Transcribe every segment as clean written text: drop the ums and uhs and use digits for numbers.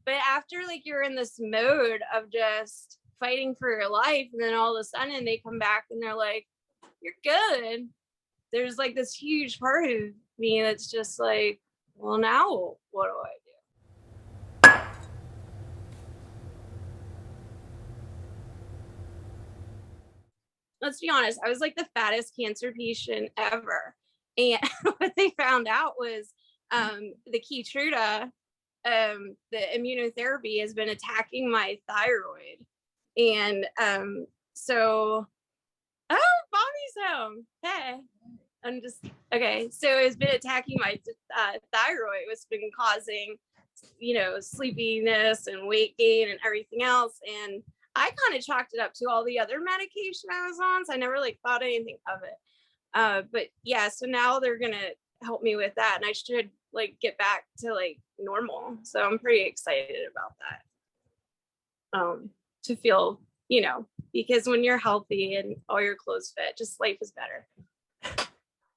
but after like you're in this mode of just fighting for your life, and then all of a sudden they come back and they're like, you're good. There's like this huge part of me that's just like, well, now what do I do? Let's be honest, I was like the fattest cancer patient ever. And what they found out was the Keytruda, the immunotherapy has been attacking my thyroid. And so, oh, Bobby's home. Hey, I'm just, okay. So it's been attacking my thyroid. It's been causing, sleepiness and weight gain and everything else. And I kind of chalked it up to all the other medication I was on. So I never like thought anything of it. But yeah, so now they're going to help me with that. And I should like get back to like normal. So I'm pretty excited about that. To feel, because when you're healthy and all your clothes fit, just life is better.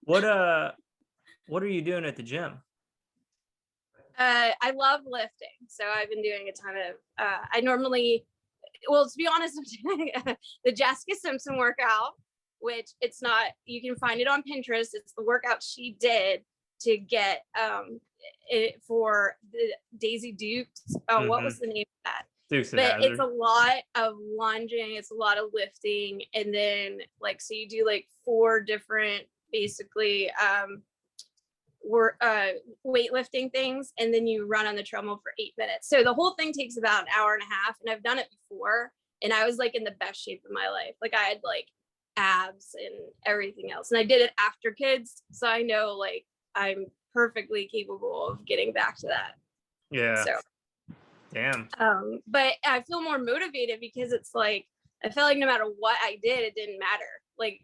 What are you doing at the gym? I love lifting. So I've been doing a ton of, I normally, well, to be honest, I'm doing the Jessica Simpson workout, which it's not, you can find it on Pinterest. It's the workout she did to get it for the Daisy Dukes. Oh, what was the name of that? But it's a lot of lunging, it's a lot of lifting, and then like, so you do like 4 different basically weightlifting things, and then you run on the treadmill for 8 minutes. So the whole thing takes about an hour and a half, and I've done it before, and I was like in the best shape of my life. Like I had like abs and everything else, and I did it after kids, so I know like I'm perfectly capable of getting back to that. Yeah. So damn. But I feel more motivated because it's like I felt like no matter what I did, it didn't matter. Like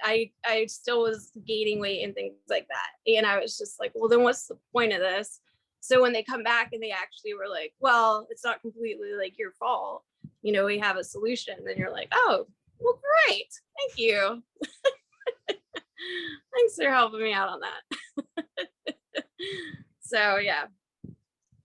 I still was gaining weight and things like that. And I was just like, well, then what's the point of this? So when they come back and they actually were like, well, it's not completely like your fault, we have a solution. Then you're like, oh, well, great. Thank you. Thanks for helping me out on that. So yeah.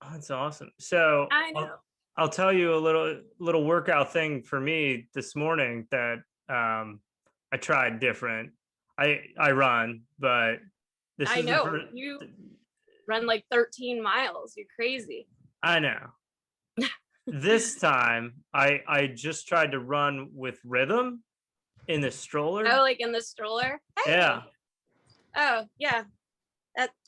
Oh, that's awesome. So I know. I'll tell you a little workout thing for me this morning that I tried different. I run, but this I is know you run like 13 miles. You're crazy. I know. This time I just tried to run with rhythm in the stroller. Oh, like in the stroller? Hey. Yeah. Oh, yeah.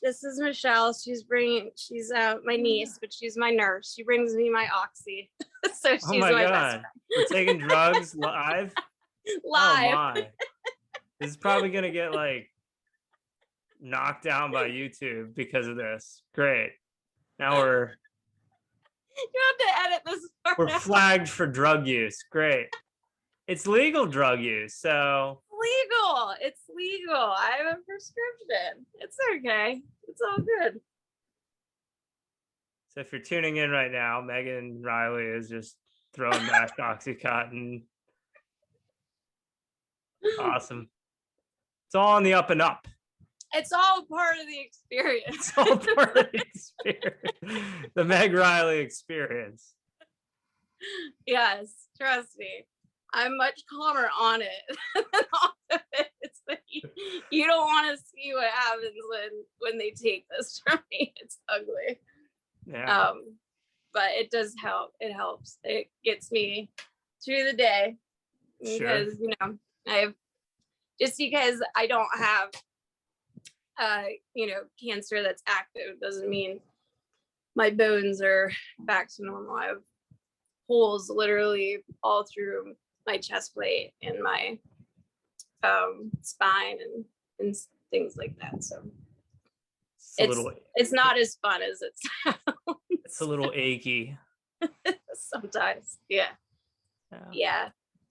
This is Michelle. She's my niece, but she's my nurse. She brings me my Oxy. So she's oh my God. best friend. We're taking drugs live. Live. Oh my. This is probably gonna get like knocked down by YouTube because of this. Great. Now you have to edit this part we're out. flagged for drug use. Great. It's legal drug use, so legal. It's legal. I have a prescription. It's okay. It's all good. So if you're tuning in right now, Meg Reilly is just throwing back Oxycontin. Awesome. It's all on the up and up. It's all part of the experience. It's all part of the experience. The Meg Reilly experience. Yes, trust me. I'm much calmer on it than off of it. It's like you don't want to see what happens when they take this from me. It's ugly. Yeah. But it does help. It helps. It gets me through the day because because I don't have cancer that's active doesn't mean my bones are back to normal. I have holes literally all through my chest plate and my spine and things like that. So it's not as fun as it sounds. It's a little achy. Sometimes. Yeah.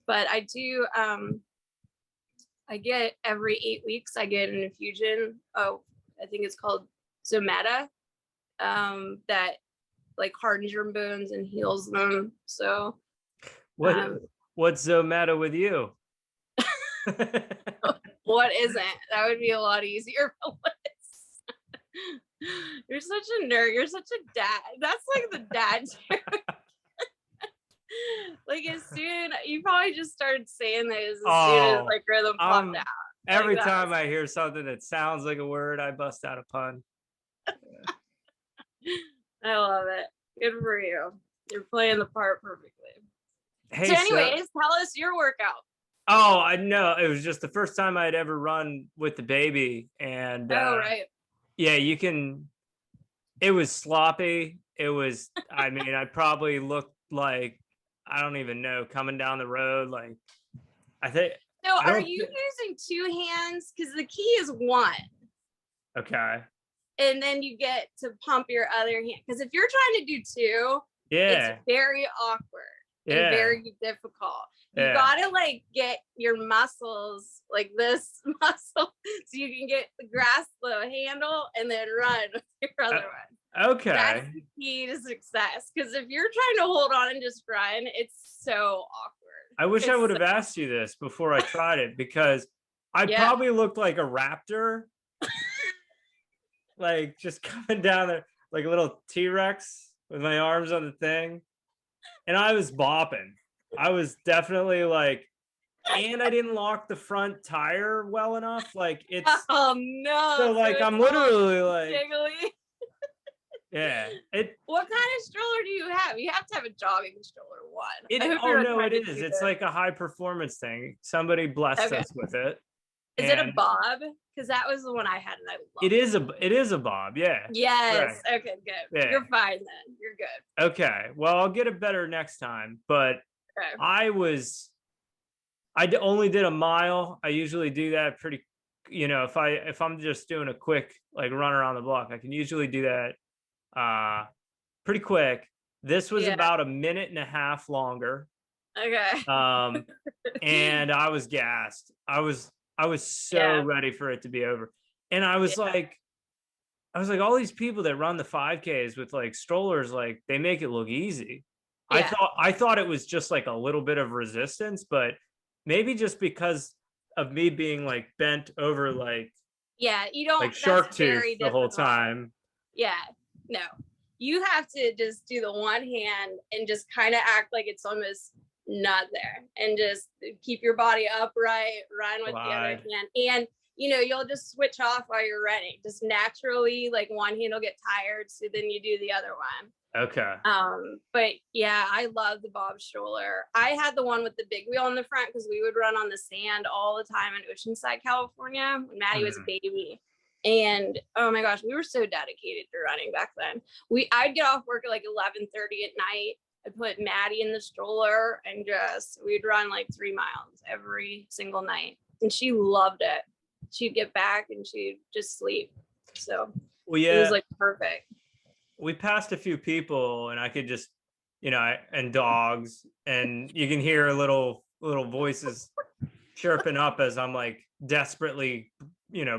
But I do I get every 8 weeks I get an infusion of, I think it's called Zometa, that like hardens your bones and heals them. So what's Zometa with you? What isn't? That would be a lot easier for Liz. You're such a nerd. You're such a dad. That's like the dad joke. Like as soon you probably just started saying those as soon as Oh, like rhythm popped out. every Like time I hear something that sounds like a word, I bust out a pun. I love it. Good for you. You're playing the part perfectly. Hey, So anyways, tell us your workout. oh, I know. It was just the first time I'd ever run with the baby. And Oh, right. yeah, it was sloppy. It was, I mean, I probably looked like, I don't even know, coming down the road. Like, I think, So I are don't, you using two hands? Because the key is one. okay. And then you get to pump your other hand. Because if you're trying to do two, it's Yeah. very awkward and Yeah. very difficult. You Yeah. gotta like get your muscles like this muscle so you can grasp the handle and then run with your other one. Okay. That's the key to success. Because if you're trying to hold on and just run, it's so awkward. I wish I would have asked you this before I tried it, because I probably looked like a raptor, like just coming down there like a little T-Rex with my arms on the thing. And I was bopping. I was definitely like, and I didn't lock the front tire well enough. Like it's oh no. so like I'm literally like jiggly. Yeah. What kind of stroller do you have? You have to have a jogging stroller one. Oh no, it is. It's like a high performance thing. Somebody blessed us with it. Is it a Bob? Because that was the one I had and I loved it. Is a Bob, yeah. Yes. Right. Okay, good. Yeah. You're fine then. You're good. Okay. Well, I'll get it better next time. But I only did a mile. I usually do that pretty, if I'm just doing a quick like run around the block, I can usually do that pretty quick. This was about a minute and a half longer. Okay. And I was gassed. I was so ready for it to be over. And I was like, all these people that run the 5Ks with like strollers, like they make it look easy. Yeah. I thought it was just like a little bit of resistance, but maybe just because of me being like bent over, like you don't like shark tooth the whole time. Yeah, no, you have to just do the one hand and just kind of act like it's almost not there, and just keep your body upright, run with the other hand, and you'll just switch off while you're running. Just naturally, like one hand will get tired, so then you do the other one. Okay. But yeah, I love the Bob stroller. I had the one with the big wheel in the front because we would run on the sand all the time in Oceanside, California, when Maddie was a baby. And oh my gosh, we were so dedicated to running back then. I'd get off work at like 11:30 at night. I'd put Maddie in the stroller and we'd run like 3 miles every single night. And she loved it. She'd get back and she'd just sleep. So it was like perfect. We passed a few people and I could just, and dogs, and you can hear little voices chirping up as I'm like desperately,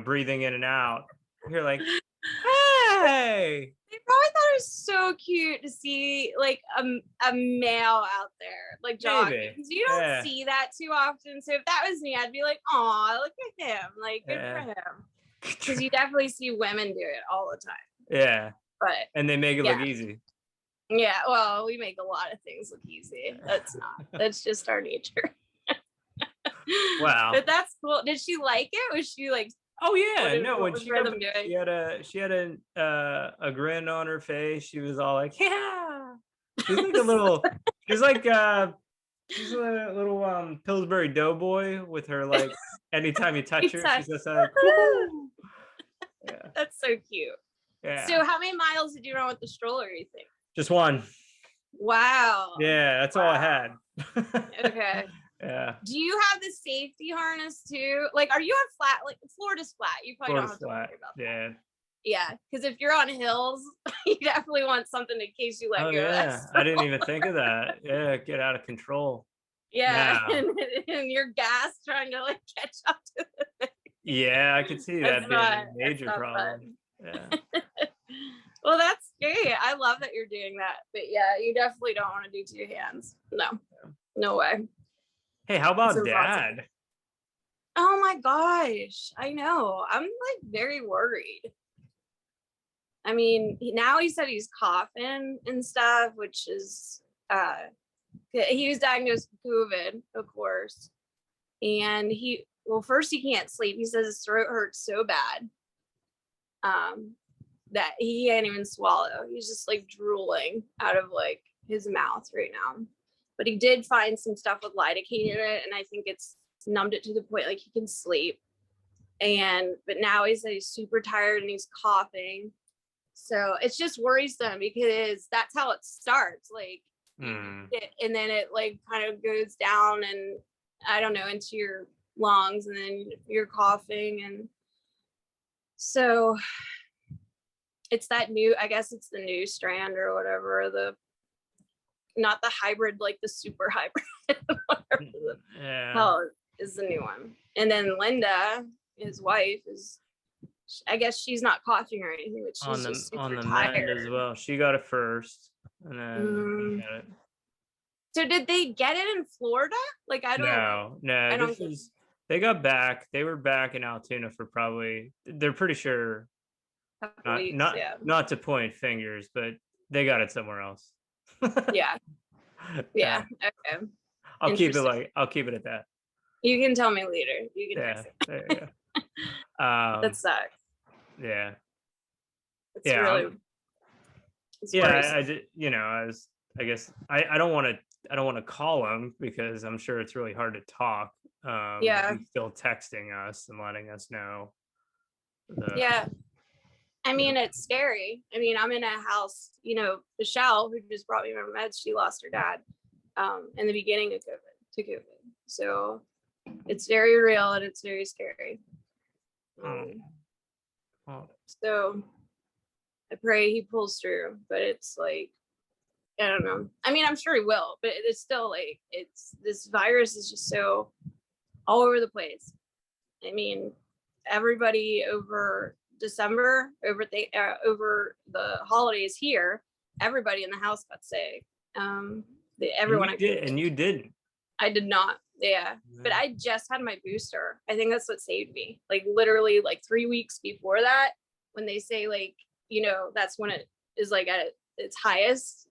breathing in and out. You're like, hey. They probably thought it was so cute to see like a male out there like jogging. Because you don't see that too often. So if that was me, I'd be like, "Aw, look at him! Like, good for him." Because you definitely see women do it all the time. Yeah. But and they make it look easy. Yeah, well, we make a lot of things look easy. That's just our nature. Wow. But that's cool. Did she like it? Was she like, oh yeah, no, when she had a grin on her face. She was all like, yeah. She's like a little she's a little Pillsbury Doughboy with her, like, anytime you touch her, she's just like, woo. Yeah. That's so cute. Yeah. So how many miles did you run with the stroller, you think? Just one. Wow. Yeah, that's all I had. Okay. Yeah. Do you have the safety harness too? Like, are you on flat? Like, Florida's flat. You probably don't have to worry about that. Yeah. Yeah, because if you're on hills, you definitely want something in case you let go. Yeah, I didn't even think of that. Yeah, get out of control. Yeah, and your gas trying to like catch up to the thing. Yeah, I could see that being a major problem. Yeah. Well, that's great. I love that you're doing that. But yeah, you definitely don't want to do two hands. No way. Hey, how about Dad? Oh my gosh, I know. I'm like very worried. I mean, now he said he's coughing and stuff, which is, he was diagnosed with COVID, of course. And first he can't sleep. He says his throat hurts so bad that he can't even swallow. He's just like drooling out of like his mouth right now. But he did find some stuff with lidocaine in it, and I think it's numbed it to the point like he can sleep. But now he said he's super tired and he's coughing. So it's just worrisome because that's how it starts. Like, and then it like kind of goes down and I don't know, into your lungs, and then you're coughing. And so it's that new, I guess it's the new strand or whatever, not the hybrid, like the super hybrid, whatever the hell is the new one. And then Linda, his wife, I guess she's not coughing or anything, but she's just super tired as well. She got it first, and then he got it. So did they get it in Florida? Like, I don't. No. They got back. They were back in Altoona for they're pretty sure. Not to point fingers, but they got it somewhere else. Yeah. Okay. I'll keep it at that. You can tell me later. You can text it. That sucks. Yeah. It's really. I did. I guess I don't want to call him because I'm sure it's really hard to talk. He's still texting us and letting us know. I mean, it's scary. I mean, I'm in a house, Michelle, who just brought me my meds, she lost her dad in the beginning of COVID. So it's very real and it's very scary. So I pray he pulls through, but it's like, I don't know. I mean, I'm sure he will, but it's still like, this virus is just so all over the place. I mean, everybody over December, over the holidays here, everybody in the house got sick. Everyone and you didn't. I did not. Yeah. But I just had my booster. I think that's what saved me. Like literally like 3 weeks before that, when they say like, that's when it is like at its highest.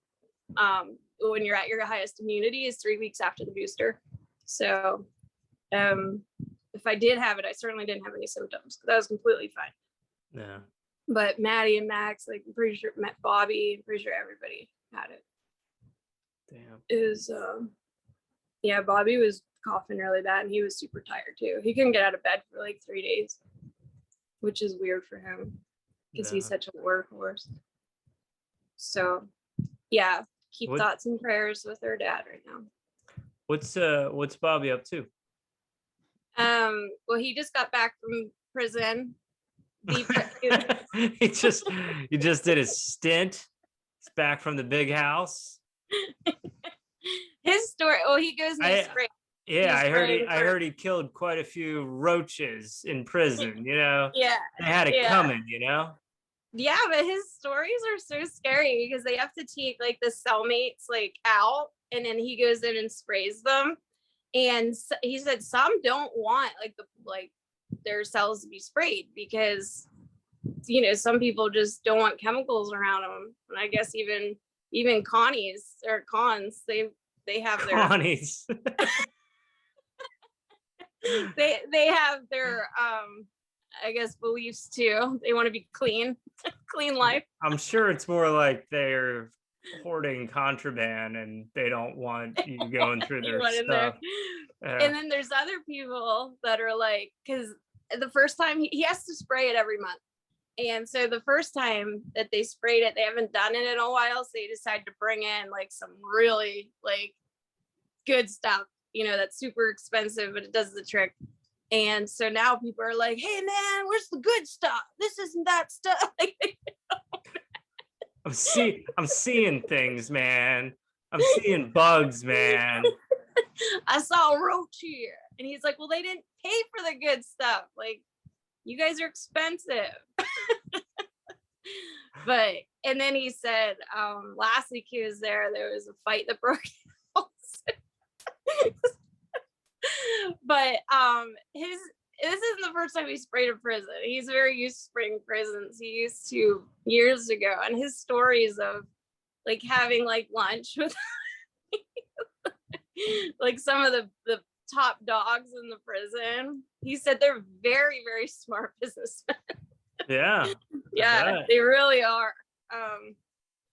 When you're at your highest immunity is 3 weeks after the booster. So if I did have it, I certainly didn't have any symptoms because I was completely fine. Yeah. But Maddie and Max, like I'm pretty sure Bobby, I'm pretty sure everybody had it. Damn. Bobby was coughing really bad and he was super tired too. He couldn't get out of bed for like 3 days, which is weird for him because he's such a workhorse. So keep thoughts and prayers with her dad right now. What's Bobby up to? Well, he just got back from prison. he just did his stint. He's back from the big house. His story. Oh, he goes. I heard he killed quite a few roaches in prison. Yeah, they had it coming. Yeah, but his stories are so scary because they have to take like the cellmates like out, and then he goes in and sprays them. And he said some don't want their cells to be sprayed because some people just don't want chemicals around them. And I guess even Connie's or cons, they have their Connie's. they have their I guess beliefs too. They want to be clean life. I'm sure it's more like they're hoarding contraband and they don't want you going through their stuff. And then there's other people that are like, because the first time he has to spray it every month. And so the first time that they sprayed it, they haven't done it in a while. So they decided to bring in like some really like good stuff, that's super expensive, but it does the trick. And so now people are like, hey man, where's the good stuff? This isn't that stuff. I'm seeing things, man. I'm seeing bugs, man. I saw a roach here. And he's like, well, they didn't pay for the good stuff. Like, you guys are expensive. And then he said, last week he was there was a fight that broke out. But this isn't the first time he sprayed a prison. He's very used to spraying prisons. He used to years ago, and his stories of like having like lunch with like some of the top dogs in the prison. He said they're very, very smart businessmen. Yeah. Yeah, they really are.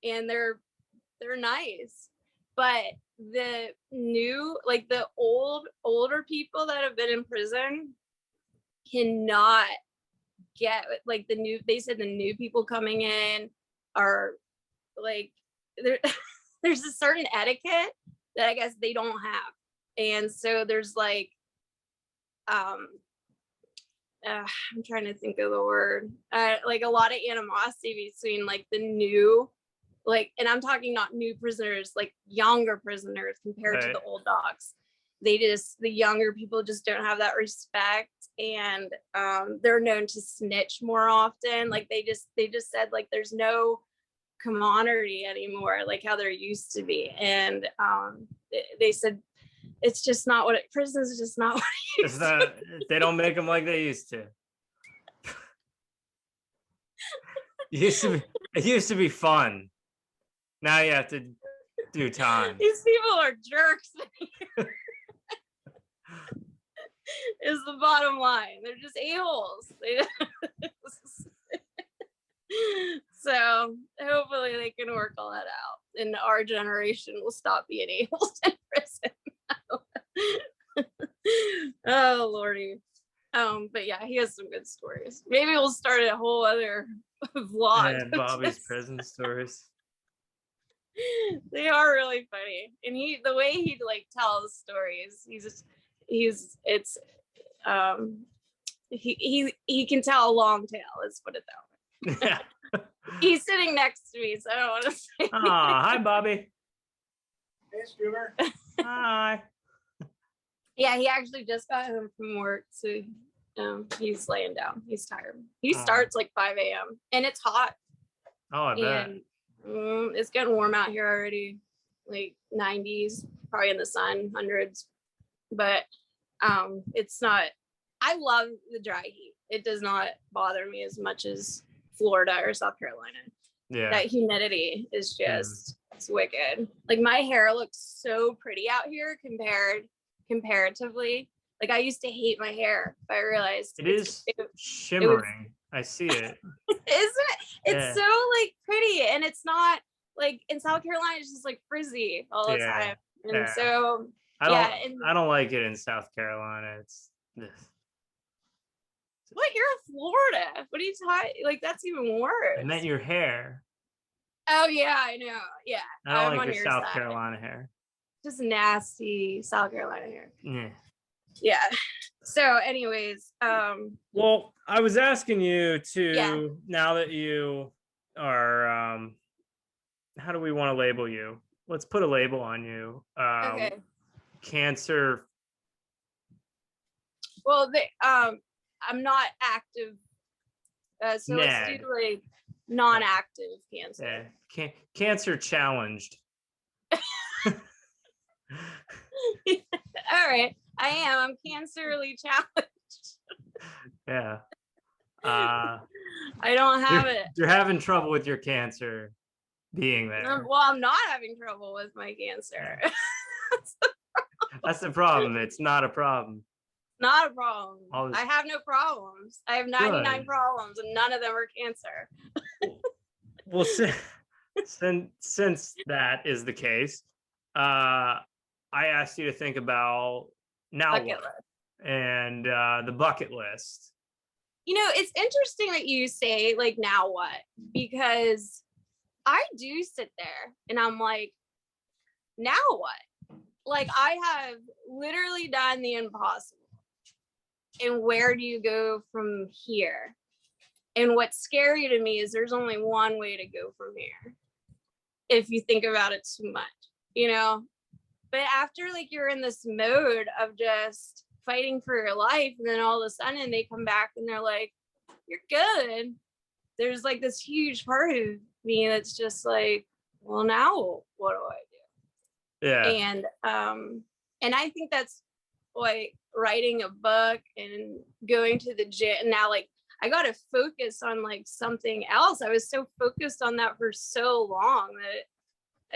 And they're nice. But the new, like the older people that have been in prison cannot get like they said the new people coming in are like there's a certain etiquette that I guess they don't have. And so there's like I'm trying to think of the word, like a lot of animosity between like the new, like, and I'm talking not new prisoners, like younger prisoners compared to the old dogs. The younger people just don't have that respect, and they're known to snitch more often. Like they just said like there's no camaraderie anymore, like how there used to be. And they said it's just not what prisons is just not what it used to be. They don't make them like they used to. It used to be fun. Now you have to do time. These people are jerks. Is the bottom line. They're just a-holes. So hopefully they can work all that out, and our generation will stop being a-holes in prison. Oh Lordy. But yeah, he has some good stories. Maybe we'll start a whole other vlog. And Bobby's prison stories. They are really funny, and the way he like tells stories, he can tell a long tale. Let's put it that way. Yeah. He's sitting next to me, so I don't want to say. Hi, Bobby. Hey, Stuber. Hi. Yeah, he actually just got home from work, so he's laying down. He's tired. He starts like 5 a.m. and it's hot. Oh, I bet. And it's getting warm out here already, like 90s, probably in the sun, hundreds. But it's not. I love the dry heat. It does not bother me as much as Florida or South Carolina. Yeah. That humidity is just it's wicked. Like my hair looks so pretty out here comparatively. Like I used to hate my hair, but I realized it is shimmering. I see it. Isn't it? It's so like pretty, and it's not like in South Carolina. It's just like frizzy all the time, and so I don't like it in South Carolina. It's what? You're in Florida. What are you talking? Like that's even worse. I meant your hair. Oh yeah, I know. Yeah, I don't like your South Carolina hair. Just nasty South Carolina hair. Yeah. Yeah. So, anyways, well, I was asking you to now that you are how do we want to label you? Let's put a label on you. Okay. Cancer. Well, I'm not active. So let's do like non-active cancer. Yeah. Cancer challenged. All right. I am. I'm cancerly challenged. Yeah. I don't have it. You're having trouble with your cancer being there. Well, I'm not having trouble with my cancer. That's the problem. It's not a problem. Not a problem. I have no problems. I have 99 problems, and none of them are cancer. Well, since that is the case, I asked you to think about and the bucket list. You know, it's interesting that you say like now what, because I do sit there and I'm like, now what? Like I have literally done the impossible. And where do you go from here? And what's scary to me is there's only one way to go from here. If you think about it too much, you know? But after like you're in this mode of just fighting for your life, and then all of a sudden they come back and they're like, you're good. There's like this huge part of me that's just like, well, now what do I do? Yeah. And I think that's like writing a book and going to the gym. And now like I got to focus on like something else. I was so focused on that for so long that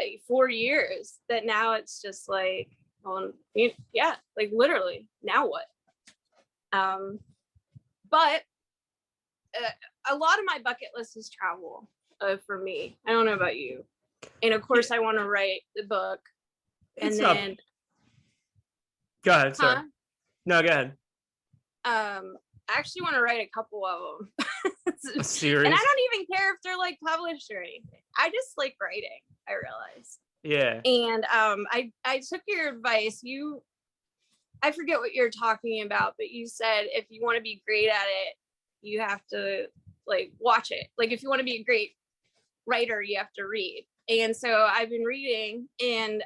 like 4 years that now it's just like, well, yeah, like literally now what? But a lot of my bucket list is travel for me. I don't know about you. And of course I want to write the book. And then go ahead, sorry. No, go ahead. I actually want to write a couple of them. A series. And I don't even care if they're like published or anything. I just like writing, I realize. Yeah. And I took your advice. I forget what you're talking about, but you said if you want to be great at it, you have to like watch it. Like if you want to be a great writer, you have to read. And so I've been reading, and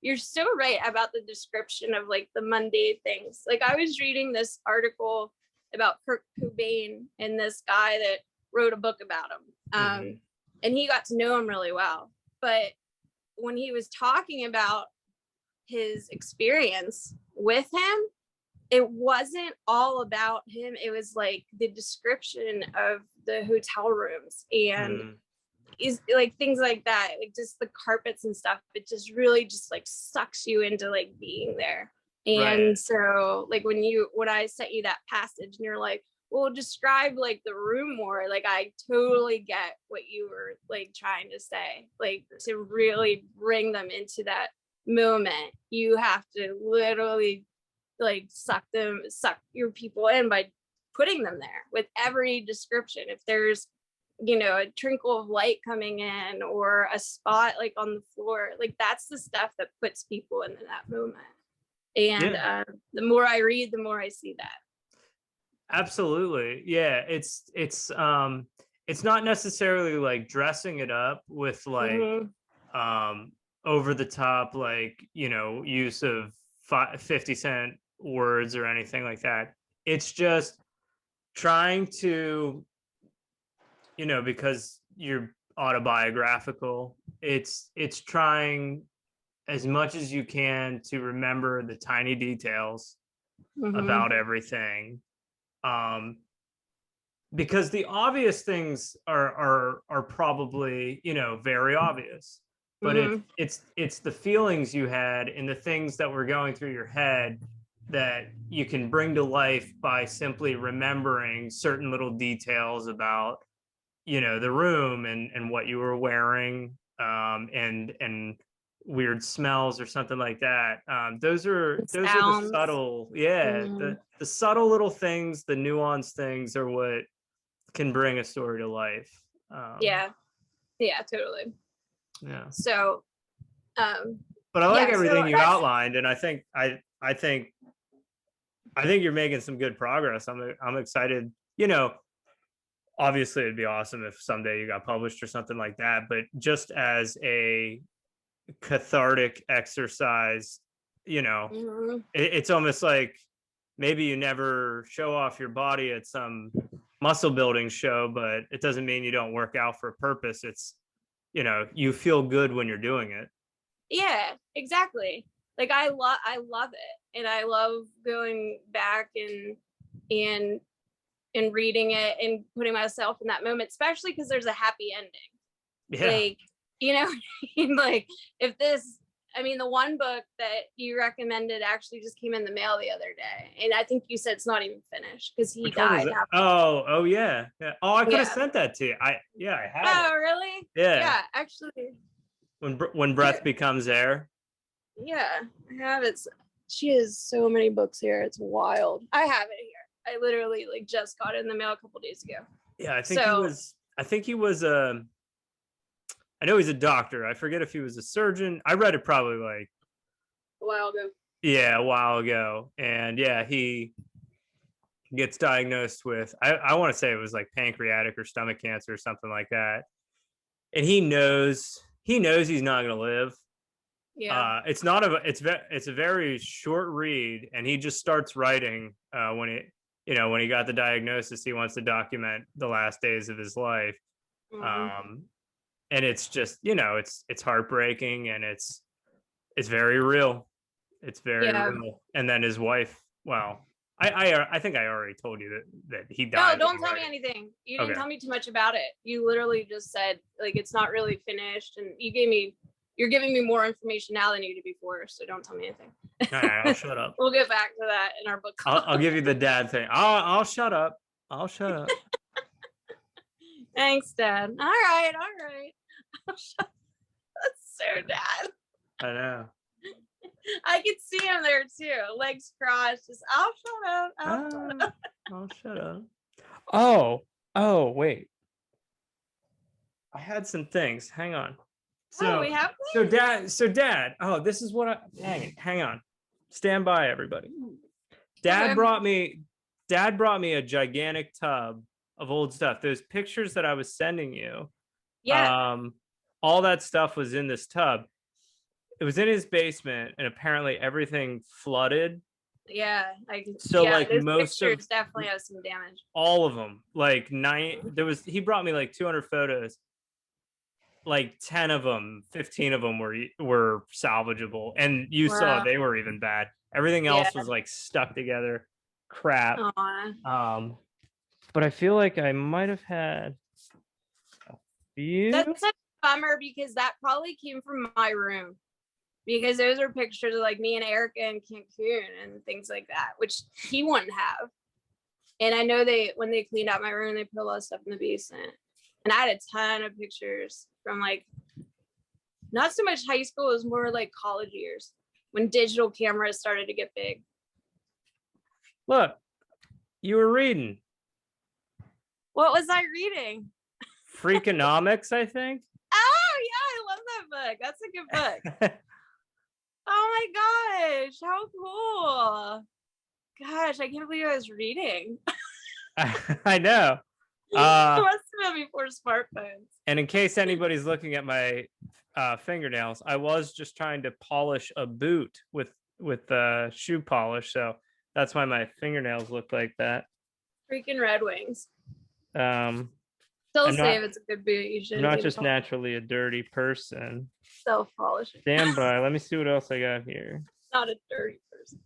you're so right about the description of like the mundane things. Like I was reading this article about Kurt Cobain and this guy that wrote a book about him. And he got to know him really well. But when he was talking about his experience with him, it wasn't all about him. It was like the description of the hotel rooms and is like things like that, like just the carpets and stuff. It just really just like sucks you into like being there. And right. So like when I sent you that passage and you're like, well, describe like the room more, like I totally get what you were like trying to say. Like to really bring them into that moment, you have to literally like suck your people in by putting them there with every description. If there's a trickle of light coming in or a spot like on the floor, like that's the stuff that puts people into that moment. And the more I read, the more I see that. Absolutely. Yeah. It's not necessarily like dressing it up with like over the top, like, use of 50-cent words or anything like that. It's just trying to, because you're autobiographical, it's trying as much as you can to remember the tiny details about everything. Because the obvious things are probably, very obvious, but it's the feelings you had and the things that were going through your head that you can bring to life by simply remembering certain little details about, the room and what you were wearing, and weird smells or something like that. Those are the subtle, the subtle little things, the nuanced things are what can bring a story to life. Yeah, totally. Yeah. So, but I like everything you outlined, and I think you're making some good progress. I'm excited. Obviously, it'd be awesome if someday you got published or something like that. But just as a cathartic exercise, it's almost like maybe you never show off your body at some muscle building show, but it doesn't mean you don't work out for a purpose. It's, you feel good when you're doing it. Yeah, exactly. Like I love it, and I love going back and reading it and putting myself in that moment, especially because there's a happy ending. Yeah. Like, like if the one book that you recommended actually just came in the mail the other day, and I think you said it's not even finished because he died. Oh yeah. Oh, I could have sent that to you. I had Oh it. really? Yeah, actually, when breath becomes air. Yeah, I have it. She has so many books here, it's wild. I have it here. I literally like just got it in the mail a couple days ago. Yeah, I think he was I know he's a doctor. I forget if he was a surgeon. I read it probably like a while ago. Yeah, a while ago. And yeah, he gets diagnosed with, I want to say it was like pancreatic or stomach cancer or something like that. And he knows he's not going to live. Yeah. It's a very short read, and he just starts writing when he got the diagnosis. He wants to document the last days of his life. And it's just, it's heartbreaking, and it's very real. It's very real. And then his wife, well, I think I already told you that he died. No, don't tell me anything. You didn't tell me too much about it. You literally just said like it's not really finished, and you're giving me more information now than you did before. So don't tell me anything. All right, I'll shut up. We'll get back to that in our book club. I'll give you the dad thing. I'll shut up. I'll shut up. Thanks, Dad. All right. That's so Dad. I know. I could see him there too, legs crossed. Just I'll shut up. I'll shut up. Oh, wait. I had some things. Hang on. So we have Dad. Oh, this is what hang on. Stand by, everybody. Dad Okay. brought me a gigantic tub of old stuff. Those pictures that I was sending you. Yeah. All that stuff was in this tub. It was in his basement, and apparently everything flooded. Yeah. I can. So yeah, like those most pictures of definitely have some damage. all of them, like he brought me like 200 photos. Like 10 of them, 15 of them were salvageable, and you saw they were even bad. Everything else was like stuck together, crap. Aww. But I feel like I might have had a few. That's a bummer because that probably came from my room. Because those are pictures of like me and Erica in Cancun and things like that, which he wouldn't have. And I know when they cleaned out my room, they put a lot of stuff in the basement. And I had a ton of pictures from like, not so much high school, it was more like college years when digital cameras started to get big. Look, you were reading. What was I reading? Freakonomics, I think. Oh, yeah, I love that book. That's a good book. Oh my gosh, how cool. Gosh, I can't believe I was reading. I know. It must have been before smartphones. And in case anybody's looking at my fingernails, I was just trying to polish a boot with shoe polish, so that's why my fingernails look like that. Freaking Red Wings. Still say if it's a good boot, you should. I'm not just naturally a dirty person. Self-polishing. Stand by. Let me see what else I got here. Not a dirty person.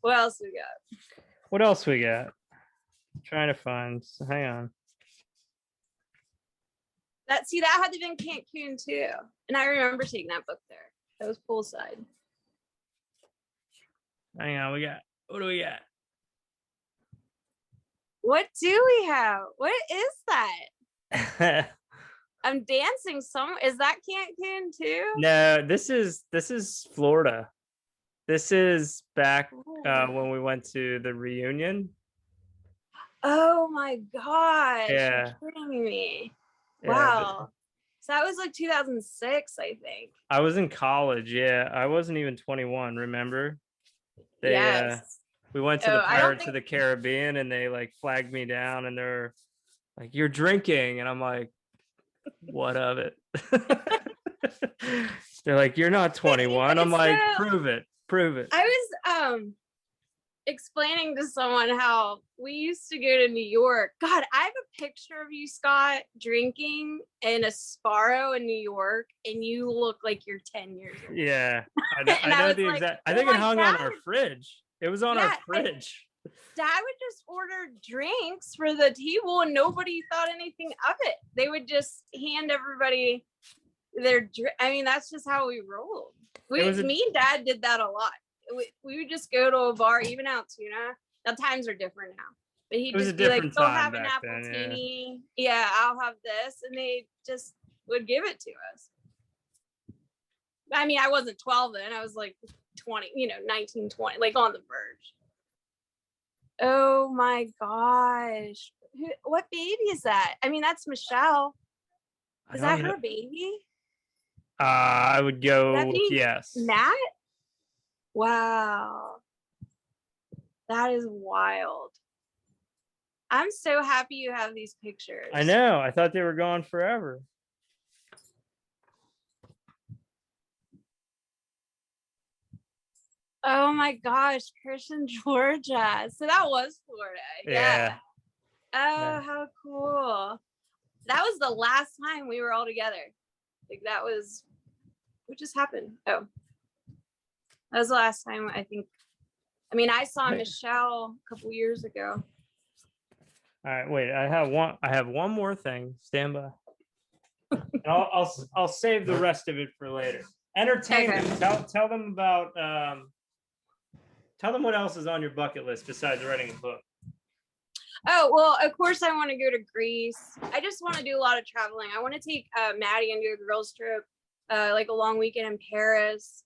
What else we got? What else we got? I'm trying to find. So hang on. That had to been Cancun too, and I remember taking that book there. That was poolside. Hang on. What do we got? What do we have? What is that? I'm dancing is that Cancun too? No, this is Florida. This is back when we went to the reunion. Oh my gosh. Yeah. You're kidding me. Yeah, Wow. So that was like 2006, I think. I was in college. Yeah. I wasn't even 21, remember? Yes. We went to the Pirates of the Caribbean, and they like flagged me down, and they're like, "You're drinking." And I'm like, "What of it?" They're like, "You're not 21." I'm like, "Prove it. I was explaining to someone how we used to go to New York. God, I have a picture of you, Scott, drinking in a Sparrow in New York, and you look like you're 10 years old. Yeah, I know the exact. I think it hung on our fridge. It was on our fridge. Dad would just order drinks for the table, and nobody thought anything of it. They would just hand everybody their drink. I mean, that's just how we rolled. Me and Dad did that a lot. We would just go to a bar, even out Tuna. Now times are different now, but he'd just be like, "Go have an appletini." Yeah, I'll have this, and they just would give it to us. I mean, I wasn't 12 then. I was like 20, 19, 20, like on the verge. Oh my gosh. What baby is that? I mean, that's Michelle. Is that her baby? I would go yes. Matt? Wow. That is wild. I'm so happy you have these pictures. I know. I thought they were gone forever. Oh my gosh, Christian, Georgia. So that was Florida. Yeah. Oh, how cool. That was the last time we were all together. Like that was, what just happened? Oh. That was the last time I think. I mean, I saw Michelle a couple years ago. All right, wait. I have one more thing. Stand by. And I'll save the rest of it for later. Entertainment. Okay. Tell them about. Tell them what else is on your bucket list besides writing a book. Oh, well, of course I want to go to Greece. I just want to do a lot of traveling. I want to take Maddie and do a girls trip, like a long weekend in Paris.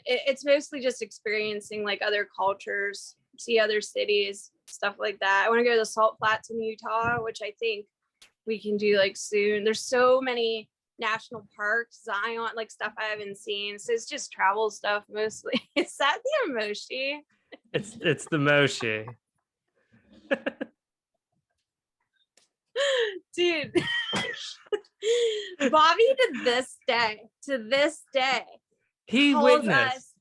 It's mostly just experiencing like other cultures, see other cities, stuff like that. I want to go to the Salt Flats in Utah, which I think we can do like soon. There's so many national parks, Zion, like stuff I haven't seen. So it's just travel stuff mostly. Is that the emoji? It's the Moshi. Dude. Bobby to this day he witnessed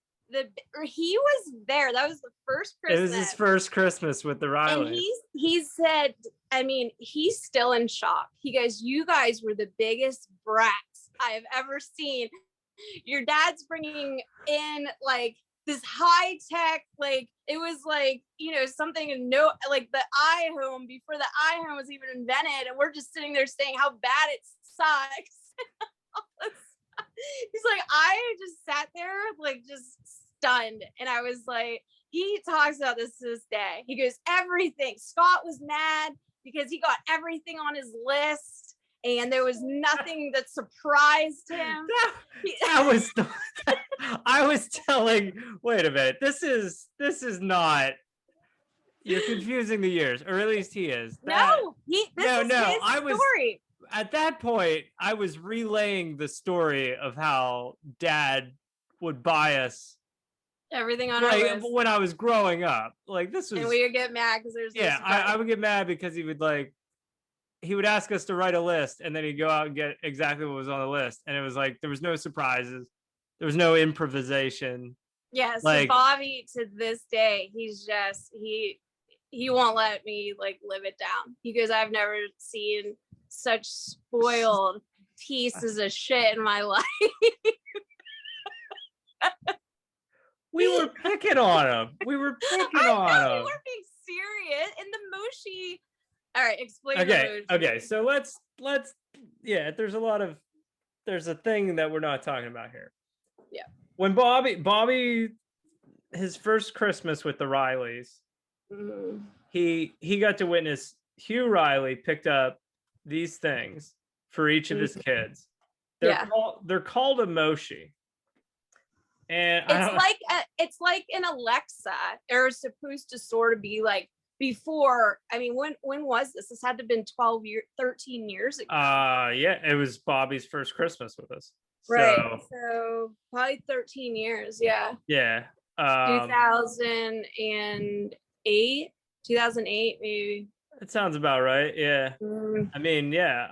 he was there. That was the first Christmas. It was his first Christmas with the Reillys. And he said, I mean, he's still in shock. He goes, you guys were the biggest brats I have ever seen. Your dad's bringing in like this high tech, like it was like, you know, something like the iHome before the iHome was even invented. And we're just sitting there saying how bad it sucks. He's like, I just sat there like just stunned. And I was like, he talks about this to this day. He goes, everything. Scott was mad because he got everything on his list and there was nothing that surprised him. I was telling, wait a minute, this is not, you're confusing the years, or at least he is. This is his story. At that point, I was relaying the story of how Dad would buy us everything on our list when I was growing up. Like this was, and we would get mad because there's I would get mad because he would ask us to write a list, and then he'd go out and get exactly what was on the list, and it was like there was no surprises, there was no improvisation. Yeah, so Bobby to this day, he's just he won't let me like live it down. He goes, I've never seen such spoiled pieces of shit in my life. We were picking on him. We were picking on him. We were being serious. And the Moshi. All right, explain. Okay. So let's. Yeah, there's a thing that we're not talking about here. Yeah. When Bobby, his first Christmas with the Reillys, he got to witness Hugh Reilly picked up these things for each of his kids. They're called a Moshi. And it's like an Alexa. They're supposed to sort of be like before. I mean, when was this? This had to have been 13 years ago. Yeah, it was Bobby's first Christmas with us. Right. So probably 13 years. Yeah. Yeah. 2008 maybe. It sounds about right. Yeah. I mean, yeah,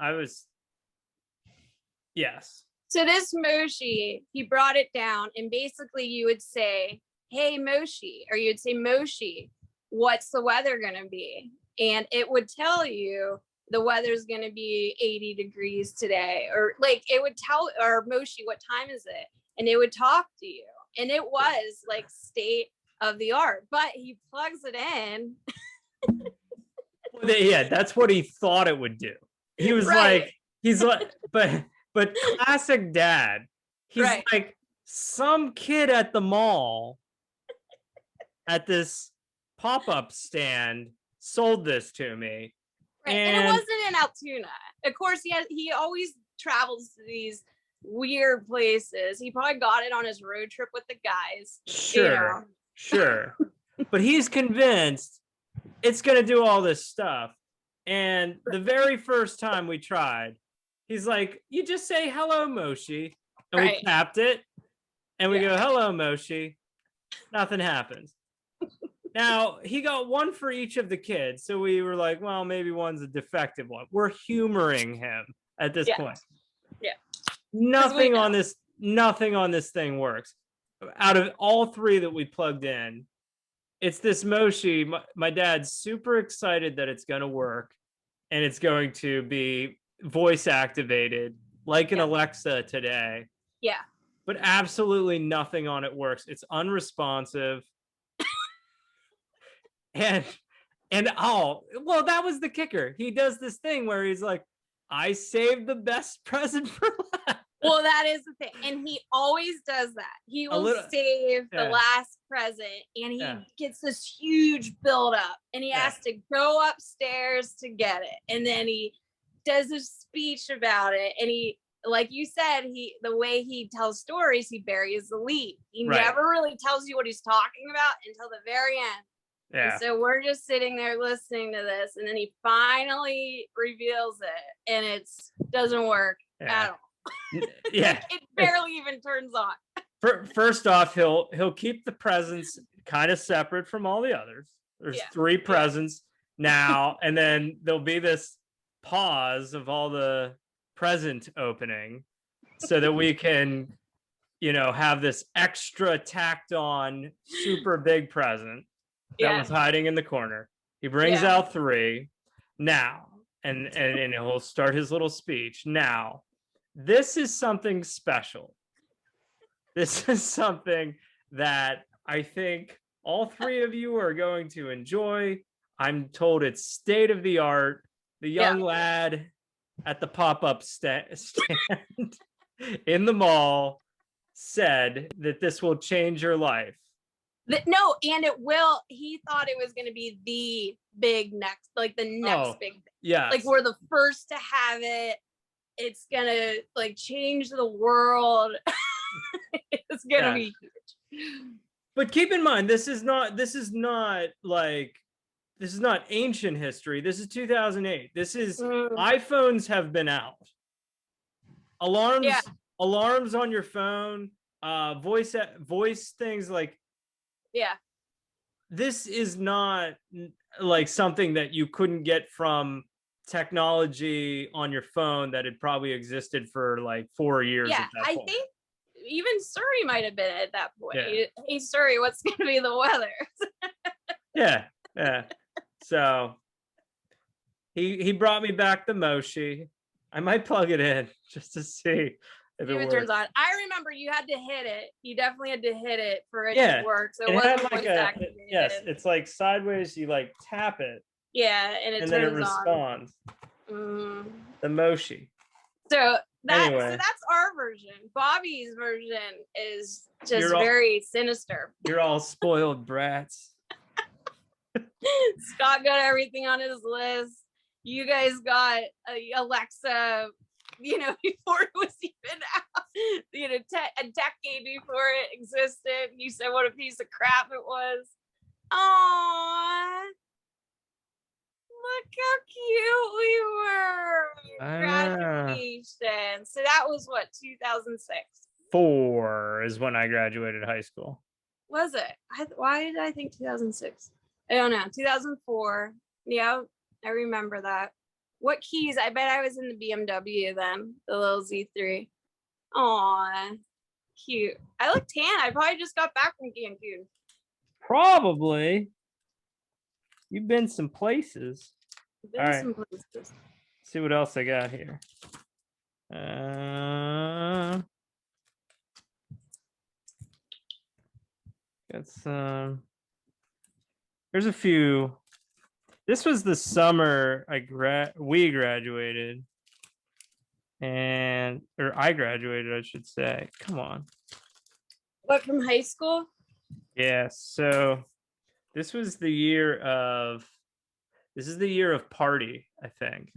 yes. So this Moshi, he brought it down, and basically you would say, hey Moshi, or you'd say, Moshi, what's the weather gonna be? And it would tell you the weather's gonna be 80 degrees today, or like it would tell, or Moshi, what time is it? And it would talk to you. And it was like state of the art, but he plugs it in. Yeah, that's what he thought it would do. He was but classic Dad. He's like, some kid at the mall at this pop-up stand sold this to me. Right. And it wasn't in Altoona. Of course, he always travels to these weird places. He probably got it on his road trip with the guys. Sure. But he's convinced it's going to do all this stuff. And the very first time we tried, he's like, you just say, hello, Moshi. And we tapped it. And we go, hello, Moshi. Nothing happens. Now, he got one for each of the kids. So we were like, well, maybe one's a defective one. We're humoring him at this point. Yeah. Nothing on this thing works. Out of all three that we plugged in, it's this Moshi. My dad's super excited that it's going to work, and it's going to be voice activated like an Alexa today. Yeah. but absolutely nothing on it works. It's unresponsive. and well, that was the kicker. He does this thing where he's like, I saved the best present for last. Well, that is the thing. And he always does that. He will save the last present, and he gets this huge buildup, and he has to go upstairs to get it. And then he does a speech about it. And he, like you said, the way he tells stories, he buries the lead. He never really tells you what he's talking about until the very end. Yeah. And so we're just sitting there listening to this, and then he finally reveals it, and it doesn't work at all. Yeah, it barely even turns on. First off, he'll keep the presents kind of separate from all the others. There's 3 presents now, and then there'll be this pause of all the present opening so that we can, have this extra tacked on super big present that was hiding in the corner. He brings out 3 now, and he'll start his little speech now. This is something special. This is something that I think all 3 of you are going to enjoy. I'm told it's state of the art. The young lad at the pop-up stand in the mall said that this will change your life. No, and it will. He thought it was going to be the big next, like the next big thing. Yeah. Like we're the first to have it. It's gonna change the world. It's gonna be huge. But keep in mind, this is not ancient history. This is 2008. This is iPhones have been out. Alarms on your phone, voice things like. Yeah. This is not something that you couldn't get from technology on your phone that had probably existed for 4 years. Yeah, I think even Surrey might have been at that point. Yeah. Hey Surrey, what's going to be the weather? yeah. So he brought me back the Moshi. I might plug it in just to see if it turns on. I remember you had to hit it. You definitely had to hit it for it to work. So it wasn't voice activated. Yes, it's sideways. You tap it. Yeah, and then it responds. The Moshi. So that's our version. Bobby's version is just very sinister. You're all spoiled brats. Scott got everything on his list. You guys got Alexa, before it was even out. A decade before it existed. You said what a piece of crap it was. Aww. Look how cute we were. Graduation. So that was what, 2006? 4 is when I graduated high school. Was it? Why did I think 2006? I don't know. 2004. Yeah, I remember that. What keys? I bet I was in the BMW then, the little Z3. Aw, cute. I look tan. I probably just got back from Cancun. Probably. You've been some places. All right. Let's see what else I got here. Got some. There's a few. This was the summer we graduated, or I graduated, I should say. Come on. What, from high school? Yeah. So this was the year of party, I think.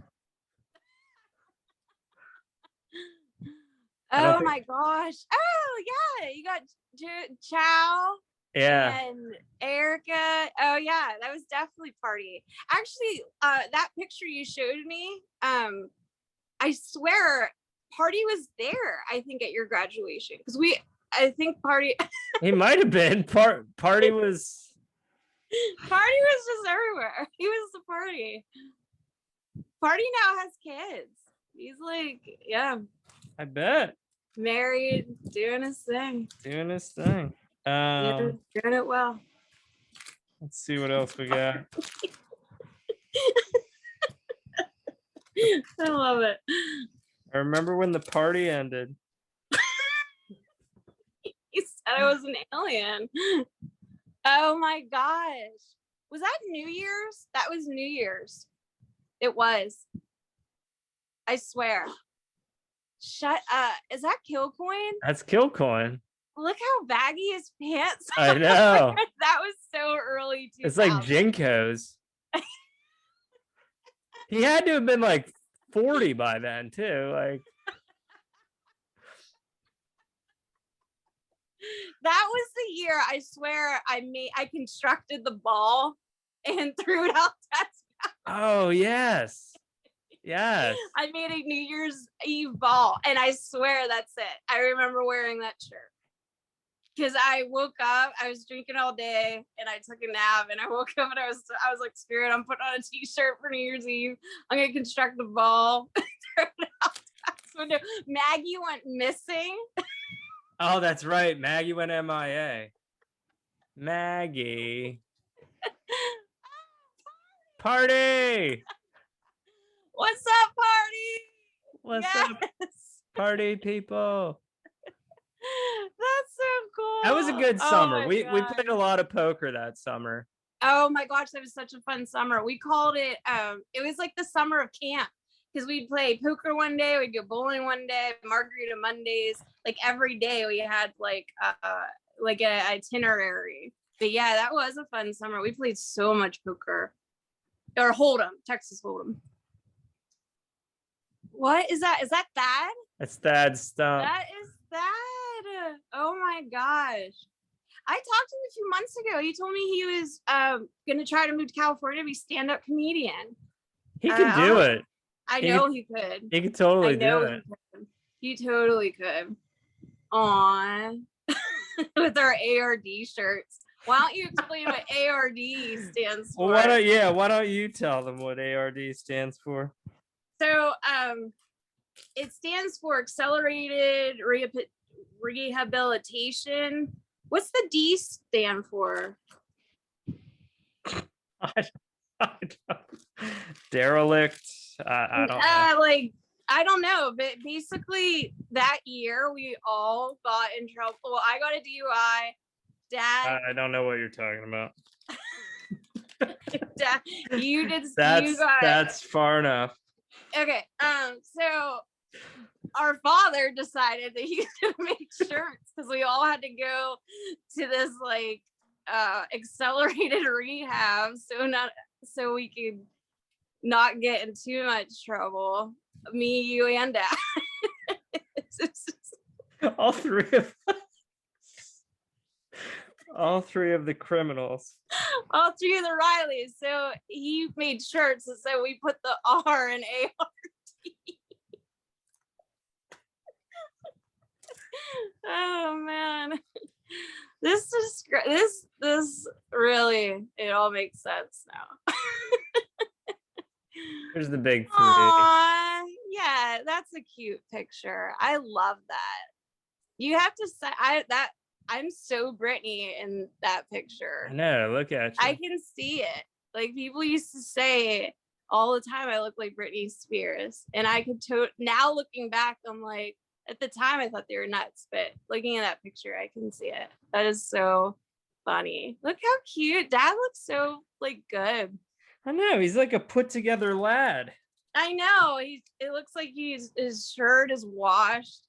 Oh my gosh. Oh yeah. You got Chow. Yeah. And Erica. Oh yeah, that was definitely party. Actually, that picture you showed me, I swear party was there, I think, at your graduation. Because I think party he might have been. Party was just everywhere. He was the party. Party now has kids. He's I bet. Married, doing his thing. Doing it well. Let's see what else we got. I love it. I remember when the party ended. I was an alien. Oh my gosh. Was that New Year's? That was New Year's. It was. I swear. Shut up. Is that Killcoin? That's Killcoin. Look how baggy his pants I are. know. That was so early 2000. It's like Jinkos. He had to have been like 40 by then too. Like that was the year, I swear, I constructed the ball and threw it out. oh yes. Yes. I made a New Year's Eve ball, and I swear that's it. I remember wearing that shirt because I woke up, I was drinking all day, and I took a nap, and I woke up and I was like, Spirit, I'm putting on a t-shirt for New Year's Eve. I'm gonna construct the ball. Throw it out the window. Maggie went missing. Oh, that's right. Maggie went MIA. Maggie. Party. What's up, party? What's Yes. up, party people? That's so cool. That was a good Oh summer. my We God. played a lot of poker that summer. Oh my gosh, that was such a fun summer. We called it it was like the summer of camp, because we'd play poker one day, we'd go bowling one day, margarita Mondays. Like every day we had like an itinerary. But yeah, that was a fun summer. We played so much poker. Or Hold'em, Texas Hold'em. What is that? Is that Thad? That's Thad's stuff. That is Thad. Oh my gosh. I talked to him a few months ago. He told me he was gonna try to move to California to be stand-up comedian. He could do it. I know he could. He could totally do it. He totally could. Aw. With our ARD shirts. Why don't you explain what ARD stands for? Well, why don't you tell them what ARD stands for? So it stands for Accelerated Rehabilitation. What's the D stand for? I don't. Derelict. I don't know. I don't know, but basically that year we all got in trouble. Well, I got a DUI. Dad, I don't know what you're talking about. Dad, you did. That's far enough. Okay. So our father decided that he was gonna make shirts because we all had to go to this like accelerated rehab, so we could not get in too much trouble. Me, you, and Dad. All three of the criminals. All three of the Rileys. So he made shirts, and so we put the R in ARD. Oh man, this really, it all makes sense now. There's the big three. Aww, yeah, that's a cute picture. I love that. You have to say I'm so Britney in that picture. I know, look at you. I can see it. Like people used to say all the time I look like Britney Spears. And I could now looking back, I'm like, at the time I thought they were nuts, but looking at that picture, I can see it. That is so funny. Look how cute. Dad looks so like good. I know, he's like a put together lad. I know. It looks like his shirt is washed.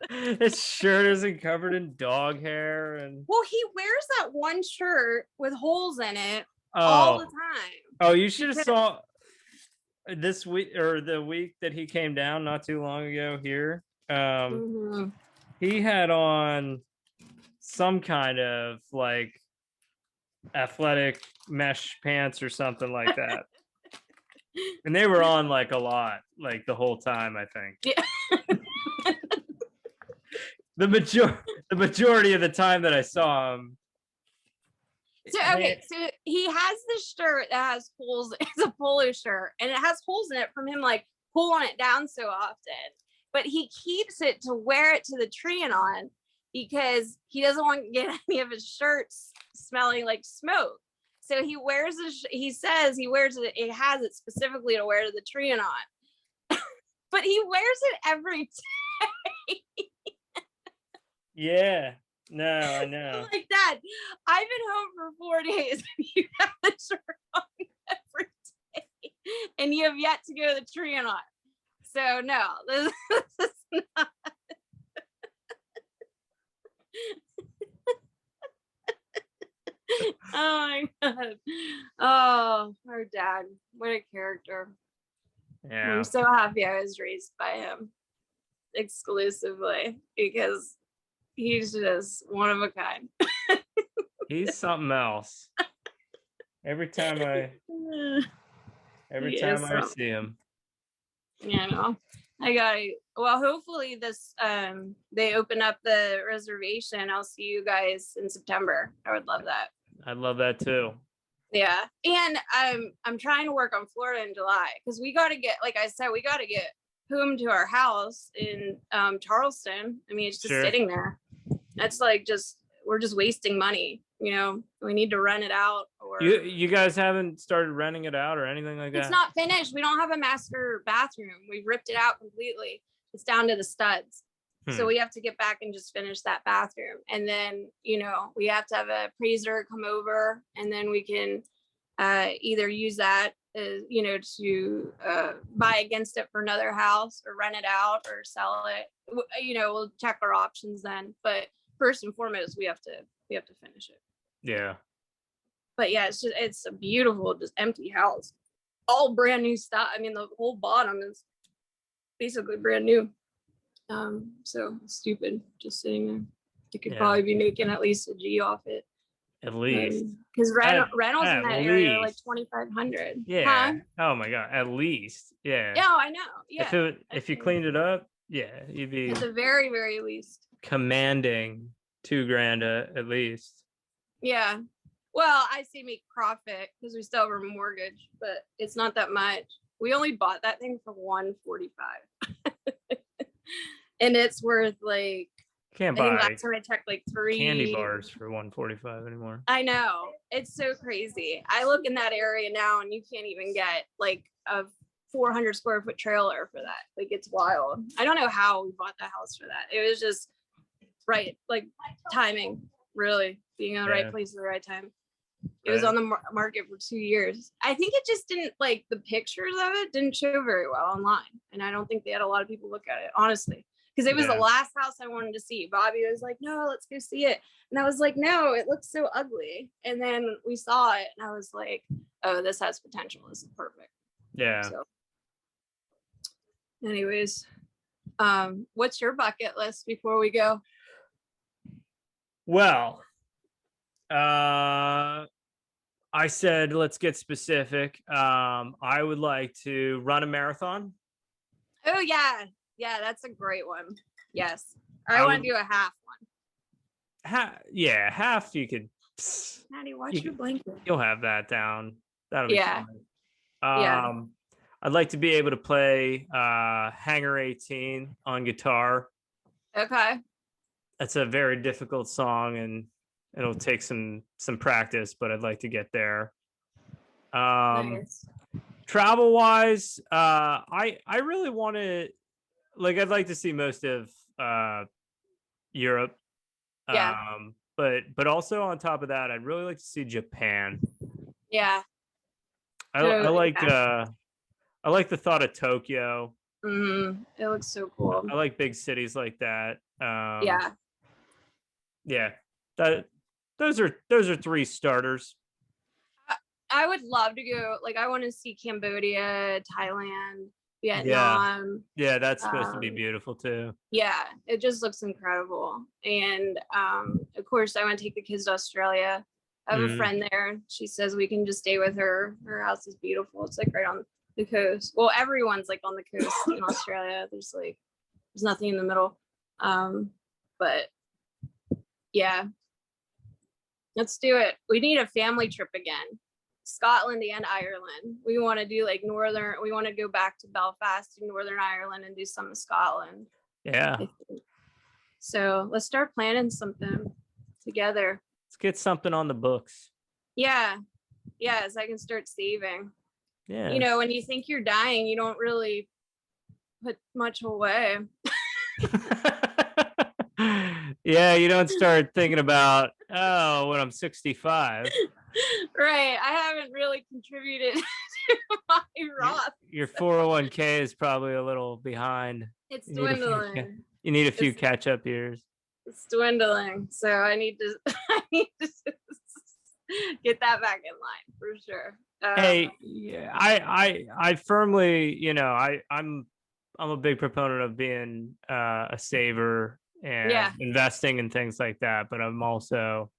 His shirt isn't covered in dog hair and well, he wears that one shirt with holes in it all the time. Oh, you should have saw this week or the week that he came down not too long ago here. He had on some kind of like athletic mesh pants or something like that. And they were on like a lot, like the whole time, I think. Yeah. the majority of the time that I saw him. So he has this shirt that has holes. It's a polo shirt, and it has holes in it from him like pulling it down so often. But he keeps it to wear it to the Trianon because he doesn't want to get any of his shirts smelling like smoke. So he wears he says he wears it. It has it specifically to wear to the Trianon, but he wears it every day. Yeah. No, I I'm know. like, Dad, I've been home for 4 days and you have the shirt on every day and you have yet to go to the tree or not. So no, this is not. Oh my God. Oh, our dad. What a character. Yeah. I'm so happy I was raised by him exclusively because he's just one of a kind. He's something else. Every time I see him. You know, well, hopefully this they open up the reservation. I'll see you guys in September. I would love that. I'd love that too. Yeah. And I'm trying to work on Florida in July because we got to get, like I said, we got to get home to our house in Charleston. I mean, it's just sitting there. That's like we're just wasting money. You know, we need to rent it out. Or you guys haven't started renting it out or anything like that? It's not finished. We don't have a master bathroom. We ripped it out completely. It's down to the studs. So we have to get back and just finish that bathroom. And then, you know, we have to have a appraiser come over and then we can either use that, you know, to buy against it for another house or rent it out or sell it. You know, we'll check our options then. But first and foremost, we have to finish it. Yeah. But yeah, it's a beautiful, just empty house. All brand new stuff. I mean, the whole bottom is basically brand new. So stupid just sitting there. You could probably be making at least a G off it. At least. Because rentals in that area are like 2,500. Yeah. Huh? Oh my God. At least. Yeah. Yeah, I know. Yeah. If you cleaned it up, yeah, you'd be at the very, very least commanding $2,000 at least. Yeah. Well, I say make profit because we still have our mortgage, but it's not that much. We only bought that thing for $145. And it's worth like, can't I buy think last time I checked like 3 candy bars for $145 anymore. I know, it's so crazy. I look in that area now and you can't even get like a 400 square foot trailer for that. Like, it's wild. I don't know how we bought the house for that. It was just right, like timing, really being in the right place at the right time. It was on the market for 2 years. I think it just didn't, like, the pictures of it didn't show very well online. And I don't think they had a lot of people look at it, honestly. Because it was the last house I wanted to see. Bobby was like, no, let's go see it. And I was like, no, it looks so ugly. And then we saw it and I was like, oh, this has potential. This is perfect. Yeah. So anyways, what's your bucket list before we go? Well, I said, let's get specific. I would like to run a marathon. Oh yeah. Yeah, that's a great one. Yes. I want to do a half one. Half you could. Maddie, watch your blanket. You'll have that down. That'll be fun. Yeah. I'd like to be able to play Hangar 18 on guitar. Okay. That's a very difficult song and it'll take some practice, but I'd like to get there. Nice. Travel wise, I really want to, like, I'd like to see most of Europe. Yeah. But also on top of that, I'd really like to see Japan. Yeah. I like the thought of Tokyo. Mm-hmm. It looks so cool. I like big cities like that. Yeah. Those are 3 starters. I would love to go. Like, I want to see Cambodia, Thailand, Vietnam. Yeah, that's supposed to be beautiful too. Yeah, it just looks incredible. And of course, I want to take the kids to Australia. I have a friend there. She says we can just stay with her. Her house is beautiful. It's like right on the coast. Well, everyone's like on the coast in Australia. There's nothing in the middle. But yeah, let's do it. We need a family trip again. Scotland and Ireland. We want to do like we want to go back to Belfast to Northern Ireland and do some of Scotland. Yeah. So let's start planning something together. Let's get something on the books. Yeah. Yes, I can start saving. Yeah. You know, when you think you're dying, you don't really put much away. Yeah, you don't start thinking about, oh, when I'm 65. Right. I haven't really contributed to my Roth. Your 401k is probably a little behind. It's You need a few, dwindling. you need a few catch-up years. It's dwindling. So I need to get that back in line for sure. Hey, yeah, I firmly, I'm a big proponent of being a saver and investing and things like that, but I'm also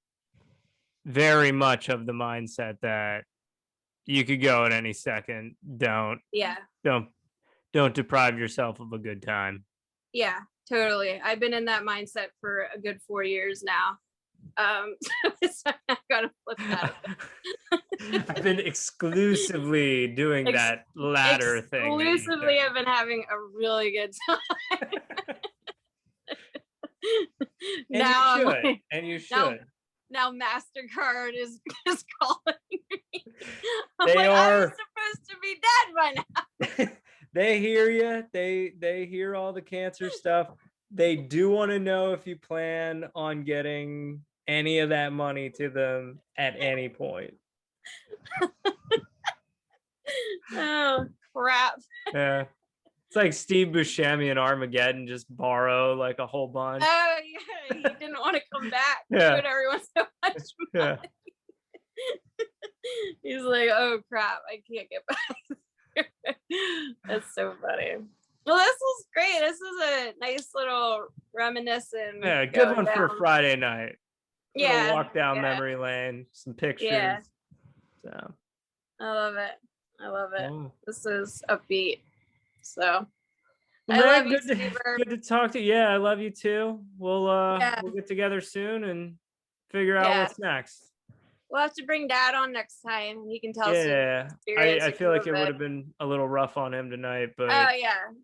very much of the mindset that you could go at any second. Don't deprive yourself of a good time. Yeah, totally. I've been in that mindset for a good 4 years now. So I gotta flip that. I've been exclusively doing that latter thing. Exclusively, I've been having a really good time. And you should. Now MasterCard is calling me. They are I was supposed to be dead by now. They hear you. They hear all the cancer stuff. They do want to know if you plan on getting any of that money to them at any point. Oh crap. Yeah. It's like Steve Buscemi in Armageddon, just borrow like a whole bunch. Oh yeah, he didn't want to come back. Yeah. But everyone so much money. Yeah. He's like, oh crap, I can't get back. That's so funny. Well, this was great. This is a nice little reminiscent. Yeah, good one for Friday night. Yeah. Walk down memory lane, some pictures. Yeah. So I love it. I love it. Oh. This is upbeat. So well, I love you, good to talk to you. Yeah, I love you too. We'll get together soon and figure out what's next. We'll have to bring Dad on next time and he can tell us. Yeah, I feel like it would have been a little rough on him tonight, but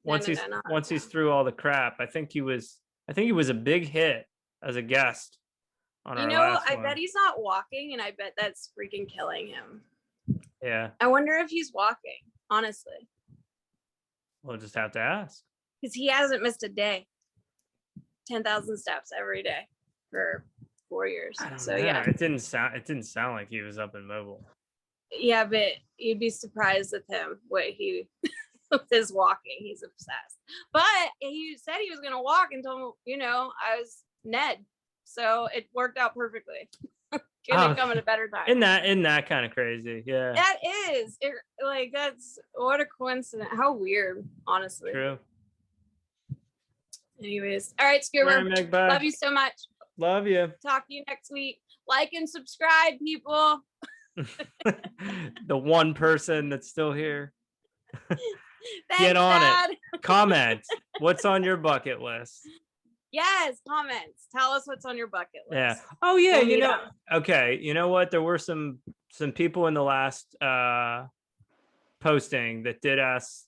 once he's through all the crap, I think he was a big hit as a guest on our last one. I bet he's not walking, and I bet that's freaking killing him. Yeah. I wonder if he's walking, honestly. We'll just have to ask. Because he hasn't missed a day. 10,000 steps every day for 4 years. So yeah. It didn't sound like he was up and mobile. Yeah, but you'd be surprised with him with his walking. He's obsessed. But he said he was gonna walk until I was Ned. So it worked out perfectly. Couldn't come at a better time. Isn't that kind of crazy? Yeah. That is. That's what a coincidence. How weird, honestly. True. Anyways. All right, Scuba. All right, Meg, bye. Love you so much. Love you. Talk to you next week. Like and subscribe, people. The one person that's still here. Thanks, get on Dad. it. Comment. What's on your bucket list? Yes, comments. Tell us what's on your bucket list. Yeah. Oh yeah, okay. You know what? There were some people in the last posting that did ask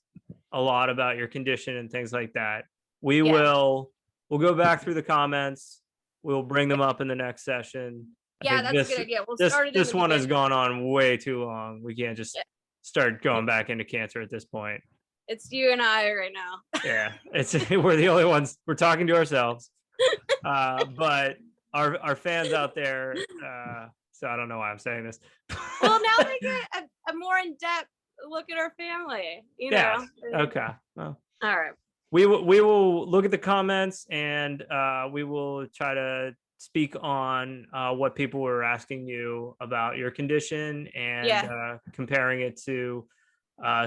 a lot about your condition and things like that. We'll go back through the comments. We'll bring them up in the next session. Yeah, that's a good idea. We'll start it. This one has gone on way too long. We can't just start going back into cancer at this point. It's you and I right now. Yeah, we're the only ones. We're talking to ourselves. But our fans out there. So I don't know why I'm saying this. Well, now they get a more in-depth look at our family. Yeah. Okay. Well, all right. We will look at the comments and we will try to speak on what people were asking you about your condition and comparing it to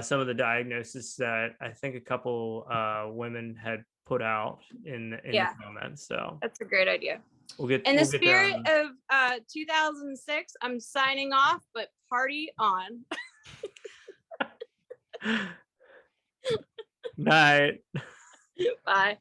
some of the diagnoses that I think a couple women had put out in the comments. So that's a great idea. In the spirit of 2006, I'm signing off, but party on. Night. Bye.